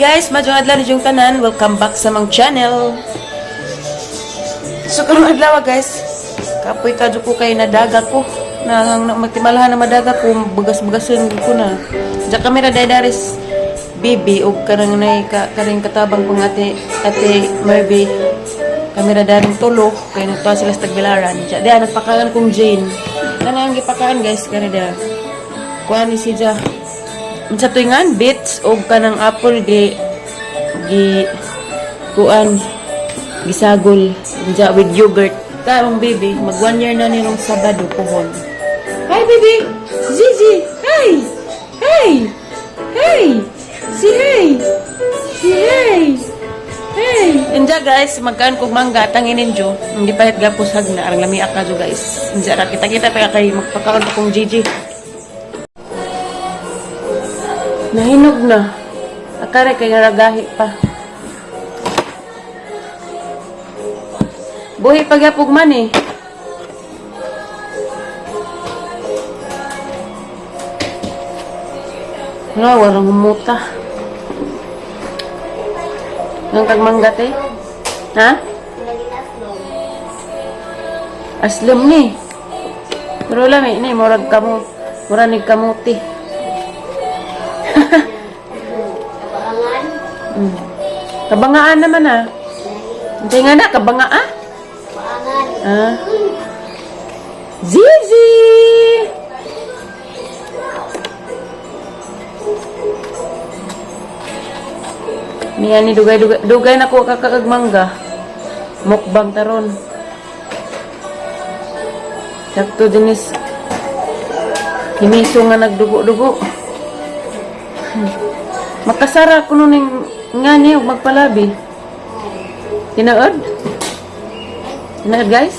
guys, madjong adlaw ni tanan. Welcome back sa mang channel. So karong adlaw guys, kapoy kadyo ko kay nadaga ko. Magtimalahan na madaga ko, bugas-bugason ko na. Sa kamera daydaris bibi og karang nay karing katabang pang ate Marby. Kamera daring tulo kay nagtuwa sila sa tagbilaran. Di nagpakaan kong Jane. Kanang gipakaan guys kanida. Kuan ni siya sa tuingan bits o kanang apple gi kuan gisagol dya with yogurt karong baby mag 1 year na nilong Sabado pohon. Hi baby Zizi, hey hey hey si hey enja guys magkaan kog mangga tanginin jo hindi pahit gapos hagna arang lami aka jo guys enja ra kita pa kay magpakaon kong Gigi. Nahinog na. Akare kay naragahi pa. Buhi pagyapog man eh. Wala, walang humuta. Nang kagmanggat eh. Ha? Aslom ni. Pero lami ni, murag ni kamuti. Kabangaan naman ah. Hindi nga na, kabangaa. Ah. Zizi! Niyan ni dugay na ko kakagmangga. Mukbang taron. Sakto dinis. Himiso nga nagdugo-dugo. Makasara ko nun nga niya magpalabi. Tinaod? Tinaod guys?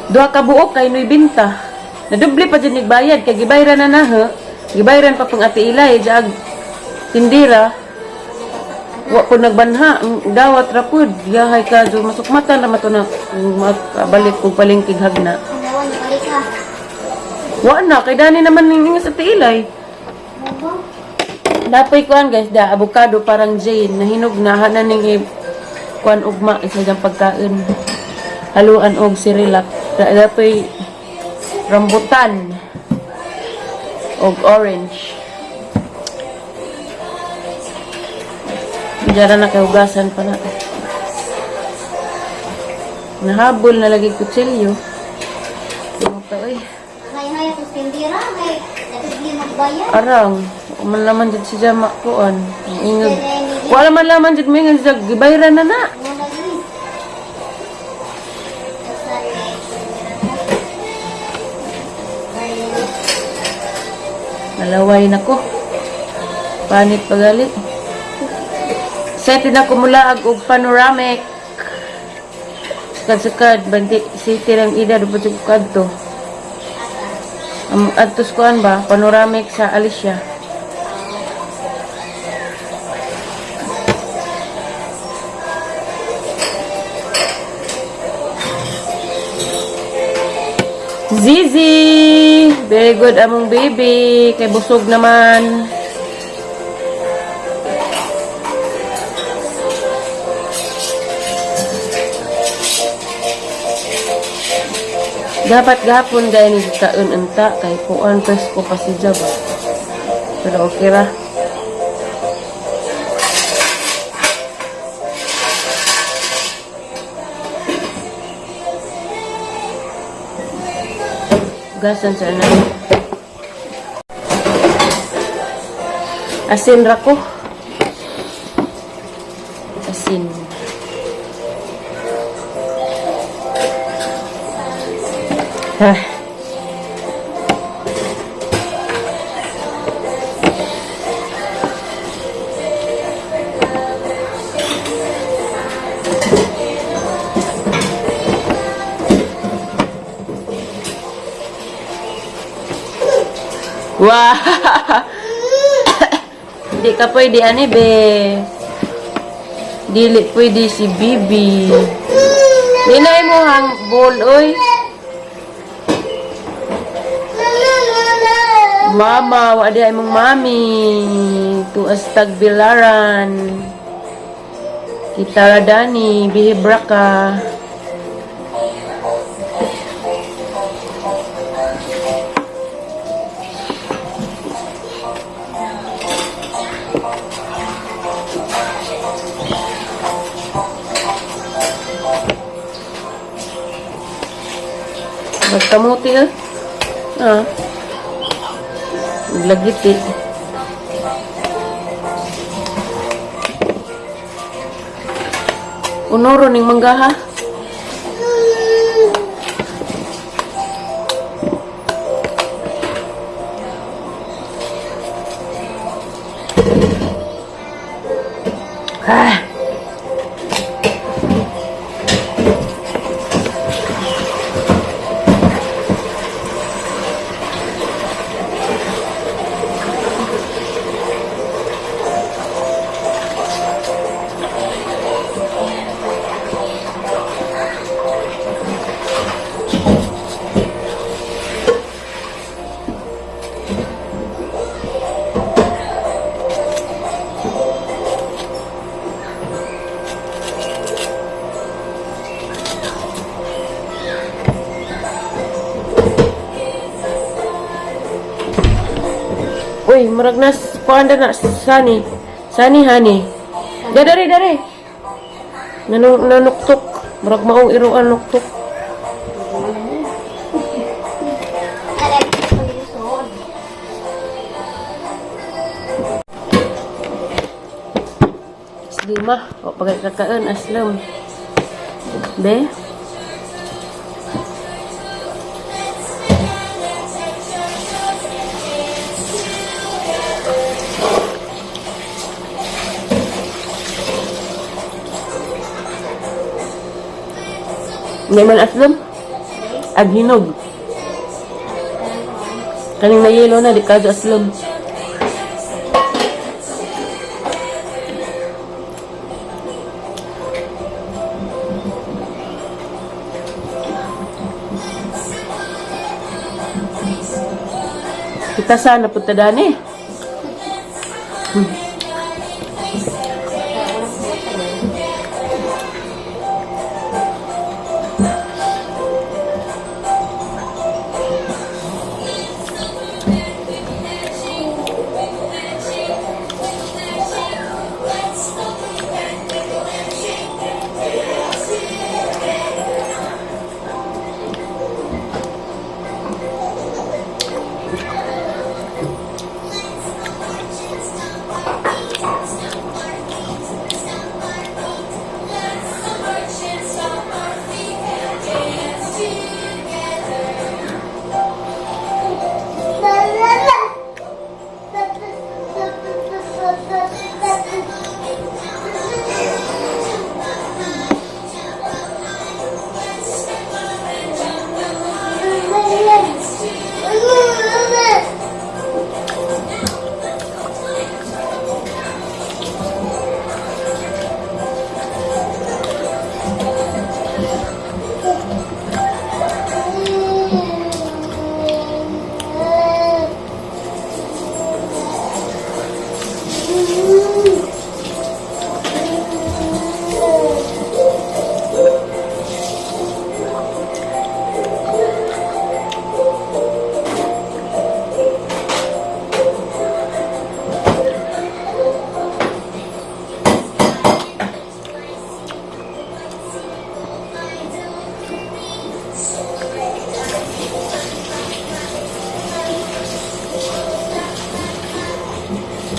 Dua ka buok kay noy binta. Nadubli pa dyan nagbayad kay gibayran na naha. Gibayran pa pang ate ilay jag tindira. Wa po nagbanha dawat rapud. Yahay ka do masuk mata na mato na balik kong palingkig hagna. Wa na kay dani naman ning sa ate ilay. Dapoy kuan guys, da avocado parang Jane nahinog na hanan ning kuan ugma isa jang pagkain. Haluan og Cerelac. Dapoy rambutan og orange. Diyan na kay hugasan pa na. Nahabol na lagi kutsilyo. Oy. Hay tos tindira kay natibli magbayad. Arang man laman jud si Jama kuan. Ingog. Wala man laman jud mingon sa gibayran na. Nalaway na ko. Panit pagali. Sete na kumulaag og panoramic. Sakad bandi city lang ida do pud kadto. Adtos kuan ba panoramic sa Alicia. Zizi! Very good among baby. Kay busog naman. Dapat gahapon gaya ni kaon enta kay kuan presko pa si Jaba. Pero okay ra. Gasan sa na. Asin ra ko. Asin. Ah. Wah. Hindi ka pwede ani be. Dili pwede si Bibi. Dinay mo hang bol oy. Mama, wa di ay mong mami. Tuas tagbilaran. Kita radani, bihibra ka. Magkamuti eh. Naglagit eh. Unoro ning manggaha. Ah. Uy, murag nas kuan na sani. Sani hani. Dari. Nanuktok. Murag maong iruan nuktok. Aslima, o pagay kakaan aslam. Be. Naman aslam? Aghinog. Kaning na yelo na, di kaso aslam. Kita sana punta dani.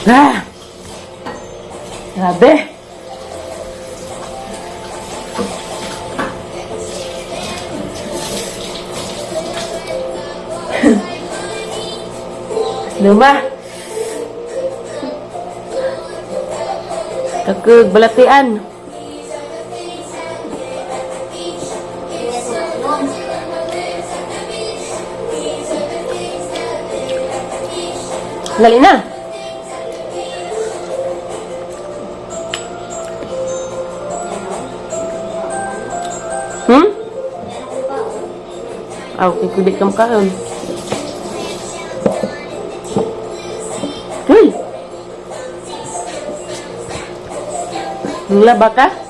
Ah! Grabe! Luma! Kakag balatian. Lali na! Okay, kulit kam kaon. Laba ka?